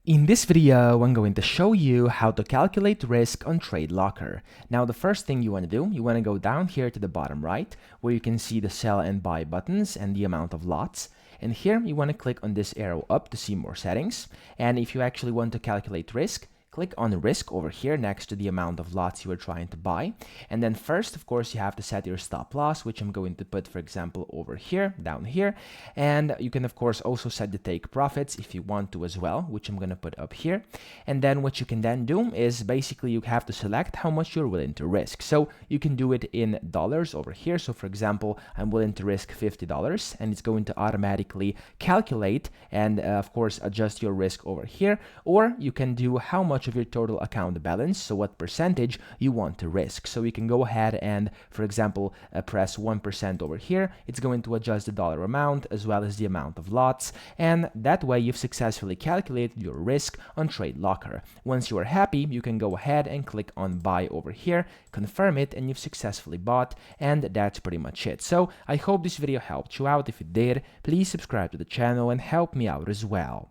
In this video, I'm going to show you how to calculate risk on TradeLocker. Now, the first thing you want to do, you want to go down here to the bottom right, where you can see the sell and buy buttons and the amount of lots. And here, you want to click on this arrow up to see more settings. And if you actually want to calculate risk, click on risk over here next to the amount of lots you are trying to buy. And then first, of course, you have to set your stop loss, which I'm going to put, for example, over here, down here. And you can, of course, also set the take profits if you want to as well, which I'm going to put up here. And then what you can then do is basically you have to select how much you're willing to risk. So you can do it in dollars over here. So for example, I'm willing to risk $50 and it's going to automatically calculate and of course adjust your risk over here. Or you can do how much of your total account balance, so what percentage you want to risk. So you can go ahead and, for example, press 1% over here. It's going to adjust the dollar amount as well as the amount of lots, and that way you've successfully calculated your risk on TradeLocker. Once you are happy, you can go ahead and click on buy over here, confirm it, and you've successfully bought, and that's pretty much it. So I hope this video helped you out. If it did, please subscribe to the channel and help me out as well.